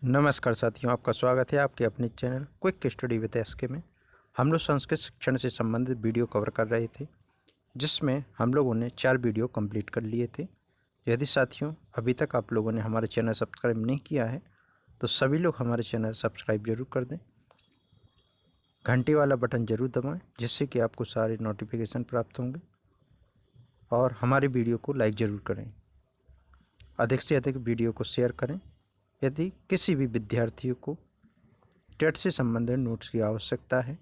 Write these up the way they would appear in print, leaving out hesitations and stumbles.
नमस्कार साथियों, आपका स्वागत है आपके अपने channel quick study with SK में। हम लोग संस्कृत शिक्षण से संबंधित वीडियो कवर कर रहे थे, जिसमें हम लोगों ने 4 वीडियो कंप्लीट कर लिए थे। यदि साथियों अभी तक आप लोगों ने हमारे चैनल सब्सक्राइब नहीं किया है तो सभी लोग हमारे चैनल सब्सक्राइब जरूर कर दें, घंटी वाला बटन जरूर दबाएँ, जिससे कि आपको सारे नोटिफिकेशन प्राप्त होंगे, और हमारे वीडियो को लाइक ज़रूर करें। अधिक से अधिक वीडियो को शेयर करें। यदि किसी भी विद्यार्थियों को टेट से संबंधित नोट्स की आवश्यकता है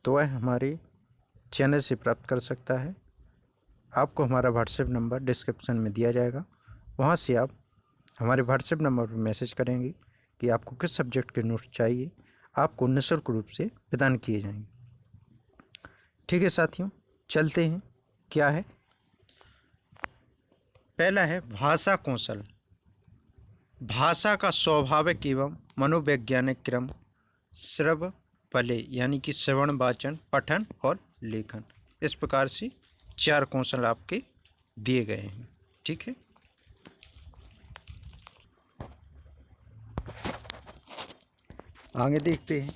तो वह हमारे चैनल से प्राप्त कर सकता है। आपको हमारा व्हाट्सएप नंबर डिस्क्रिप्शन में दिया जाएगा, वहाँ से आप हमारे व्हाट्सएप नंबर पर मैसेज करेंगे कि आपको किस सब्जेक्ट के नोट्स चाहिए, आपको निःशुल्क रूप से प्रदान किए जाएंगे। ठीक है साथियों, चलते हैं। क्या है? पहला है भाषा कौशल। भाषा का स्वाभाविक एवं मनोवैज्ञानिक क्रम श्रव पले यानी कि श्रवण, वाचन, पठन और लेखन। इस प्रकार से 4 कौशल आपके दिए गए हैं। ठीक है, आगे देखते हैं।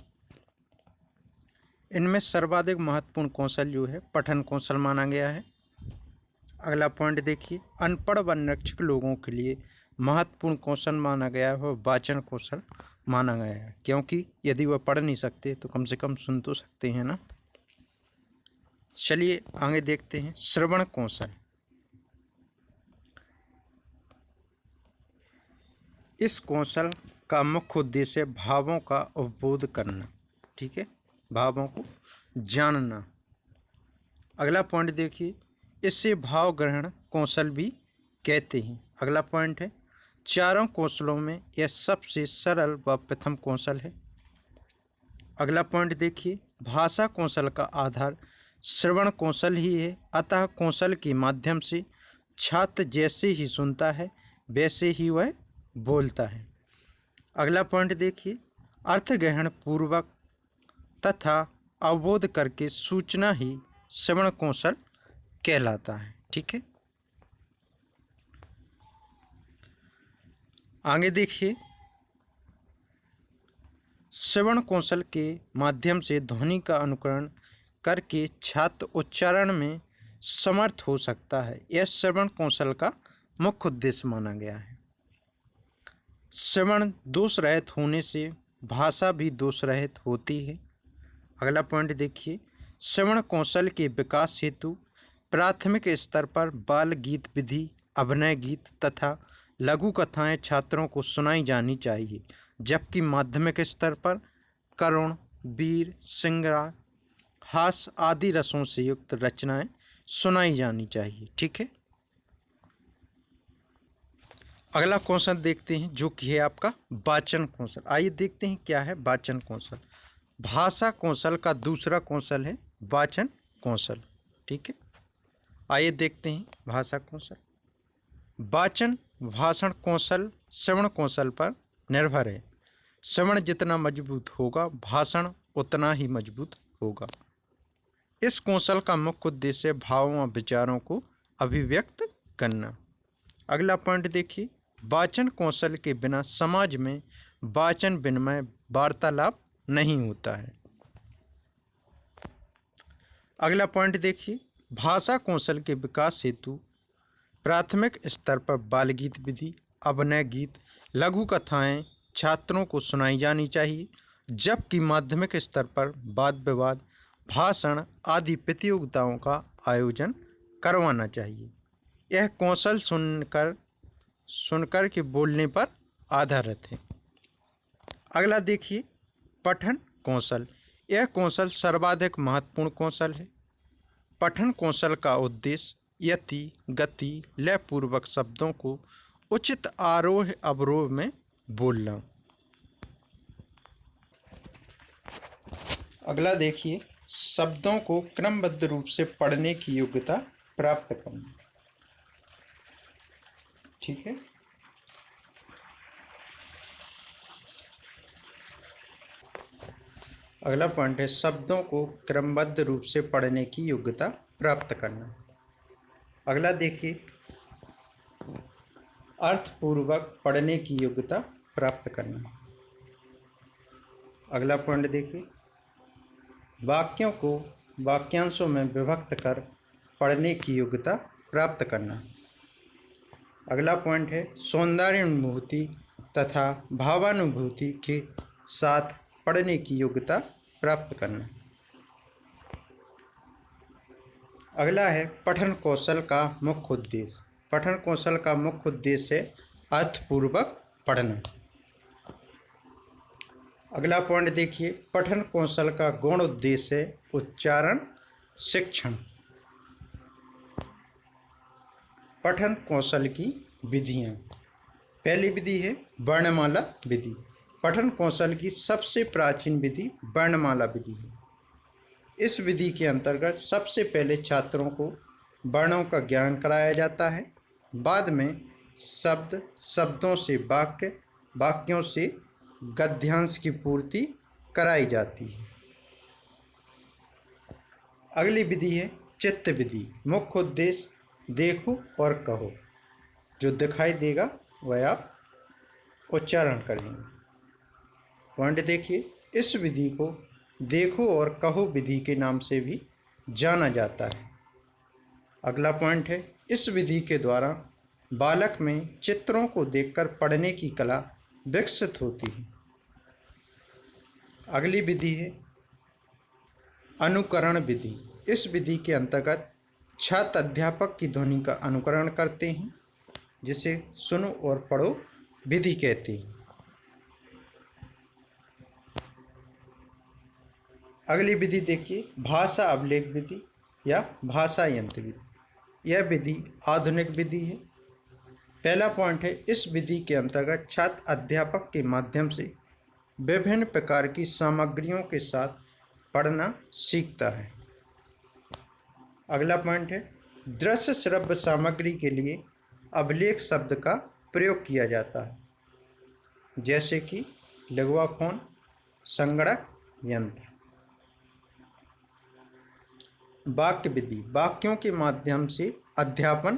इनमें सर्वाधिक महत्वपूर्ण कौशल जो है पठन कौशल माना गया है। अगला पॉइंट देखिए, अनपढ़ व निरक्षर लोगों के लिए महत्वपूर्ण कौशल माना गया है और वाचन कौशल माना गया है, क्योंकि यदि वह पढ़ नहीं सकते तो कम से कम सुन तो सकते हैं ना। चलिए आगे देखते हैं। श्रवण कौशल, इस कौशल का मुख्य उद्देश्य भावों का अवबोध करना। ठीक है, भावों को जानना। अगला पॉइंट देखिए, इससे भाव ग्रहण कौशल भी कहते हैं। अगला पॉइंट है, चारों कौशलों में यह सबसे सरल व प्रथम कौशल है। अगला पॉइंट देखिए, भाषा कौशल का आधार श्रवण कौशल ही है, अतः कौशल के माध्यम से छात्र जैसे ही सुनता है वैसे ही वह बोलता है। अगला पॉइंट देखिए, अर्थ ग्रहण पूर्वक तथा अवबोध करके सूचना ही श्रवण कौशल कहलाता है। ठीक है, आगे देखिए। श्रवण कौशल के माध्यम से ध्वनि का अनुकरण करके छात्र उच्चारण में समर्थ हो सकता है। यह श्रवण कौशल का मुख्य उद्देश्य माना गया है। श्रवण दोष रहित होने से भाषा भी दोष रहित होती है। अगला पॉइंट देखिए, श्रवण कौशल के विकास हेतु प्राथमिक स्तर पर बाल गीत विधि, अभिनय गीत तथा लघु कथाएं छात्रों को सुनाई जानी चाहिए, जबकि माध्यमिक स्तर पर करुण, वीर, श्रृंगार, हास्य आदि रसों से युक्त रचनाएं सुनाई जानी चाहिए। ठीक है, अगला कौशल देखते हैं जो कि है आपका वाचन कौशल। आइए देखते हैं क्या है वाचन कौशल। भाषा कौशल का दूसरा कौशल है वाचन कौशल। ठीक है, आइए देखते हैं भाषा कौशल। वाचन भाषण कौशल श्रवण कौशल पर निर्भर है। श्रवण जितना मजबूत होगा, भाषण उतना ही मजबूत होगा। इस कौशल का मुख्य उद्देश्य भावों और विचारों को अभिव्यक्त करना। अगला पॉइंट देखिए, वाचन कौशल के बिना समाज में वाचन विनिमय वार्तालाप नहीं होता है। अगला पॉइंट देखिए, भाषा कौशल के विकास हेतु प्राथमिक स्तर पर बाल गीत विधि, अभिनय गीत, लघु कथाएं छात्रों को सुनाई जानी चाहिए, जबकि माध्यमिक स्तर पर वाद विवाद, भाषण आदि प्रतियोगिताओं का आयोजन करवाना चाहिए। यह कौशल सुनकर के बोलने पर आधारित है। अगला देखिए, पठन कौशल। यह कौशल सर्वाधिक महत्वपूर्ण कौशल है। पठन कौशल का उद्देश्य यति, गति, लयपूर्वक शब्दों को उचित आरोह अवरोह में बोलना। अगला देखिए, शब्दों को क्रमबद्ध रूप से पढ़ने की योग्यता प्राप्त करना। ठीक है, अगला पॉइंट है शब्दों को क्रमबद्ध रूप से पढ़ने की योग्यता प्राप्त करना। अगला देखिए, अर्थपूर्वक पढ़ने की योग्यता प्राप्त करना। अगला पॉइंट देखिए, वाक्यों को वाक्यांशों में विभक्त कर पढ़ने की योग्यता प्राप्त करना। अगला पॉइंट है सौंदर्यानुभूति तथा भावानुभूति के साथ पढ़ने की योग्यता प्राप्त करना। अगला है पठन कौशल का मुख्य उद्देश्य। पठन कौशल का मुख्य उद्देश्य है अर्थपूर्वक पढ़ना। अगला पॉइंट देखिए, पठन कौशल का गौण उद्देश्य है उच्चारण शिक्षण। पठन कौशल की विधियाँ, पहली विधि है वर्णमाला विधि। पठन कौशल की सबसे प्राचीन विधि वर्णमाला विधि है। इस विधि के अंतर्गत सबसे पहले छात्रों को वर्णों का ज्ञान कराया जाता है, बाद में शब्दों से वाक्यों से गद्यांश की पूर्ति कराई जाती है। अगली विधि है चित्त विधि। मुख्य उद्देश्य देखो और कहो, जो दिखाई देगा वह आप उच्चारण करेंगे। पॉइंट देखिए, इस विधि को देखो और कहो विधि के नाम से भी जाना जाता है। अगला पॉइंट है इस विधि के द्वारा बालक में चित्रों को देखकर पढ़ने की कला विकसित होती है। अगली विधि है अनुकरण विधि। इस विधि के अंतर्गत छात्र अध्यापक की ध्वनि का अनुकरण करते हैं, जिसे सुनो और पढ़ो विधि कहते हैं। अगली विधि देखिए भाषा अभिलेख विधि या भाषा यंत्र विधि। यह विधि आधुनिक विधि है। पहला पॉइंट है इस विधि के अंतर्गत छात्र अध्यापक के माध्यम से विभिन्न प्रकार की सामग्रियों के साथ पढ़ना सीखता है। अगला पॉइंट है दृश्य श्रव्य सामग्री के लिए अभिलेख शब्द का प्रयोग किया जाता है, जैसे कि लघुवाफोन, संगणक यंत्र। वाक्य विधि, वाक्यों के माध्यम से अध्यापन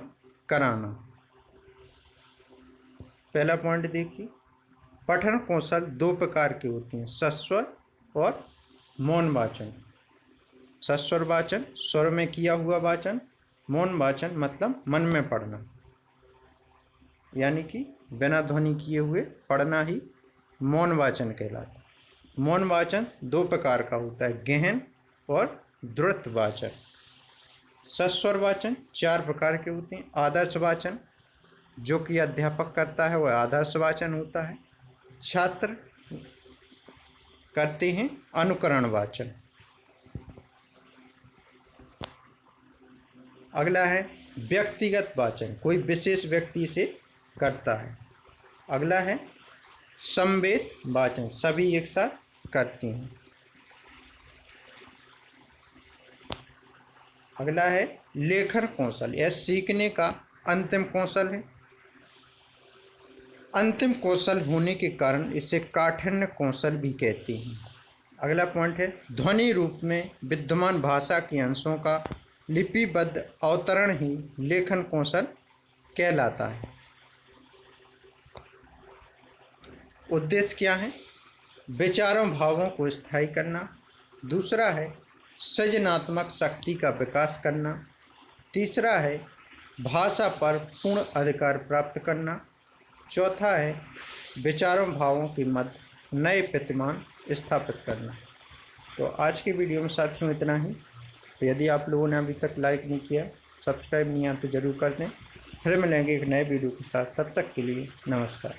कराना। पहला पॉइंट देखिए, पठन कौशल दो प्रकार के होते हैं, सस्वर और मौन वाचन। सस्वर वाचन स्वर में किया हुआ वाचन, मौन वाचन मतलब मन में पढ़ना, यानी कि बिना ध्वनि किए हुए पढ़ना ही मौन वाचन कहलाता है। मौन वाचन दो प्रकार का होता है, गहन और द्रुत वाचन। सस्वर वाचन चार प्रकार के होते हैं। आदर्श वाचन जो कि अध्यापक करता है वह आदर्श वाचन होता है। छात्र करते हैं अनुकरण वाचन। अगला है व्यक्तिगत वाचन, कोई विशेष व्यक्ति से करता है। अगला है संवेद वाचन, सभी एक साथ करते हैं। अगला है लेखन कौशल, यह सीखने का अंतिम कौशल है। अंतिम कौशल होने के कारण इसे काठिन्य कौशल भी कहते हैं। अगला पॉइंट है ध्वनि रूप में विद्यमान भाषा के अंशों का लिपिबद्ध अवतरण ही लेखन कौशल कहलाता है। उद्देश्य क्या है? विचारों भावों को स्थायी करना। दूसरा है सृजनात्मक शक्ति का विकास करना। तीसरा है भाषा पर पूर्ण अधिकार प्राप्त करना। चौथा है विचारों भावों के मध्य नए प्रतिमान स्थापित करना। तो आज की वीडियो में साथियों इतना ही। तो यदि आप लोगों ने अभी तक लाइक नहीं किया, सब्सक्राइब नहीं किया तो ज़रूर कर दें। फिर मिलेंगे एक नए वीडियो के साथ, तब तक के लिए नमस्कार।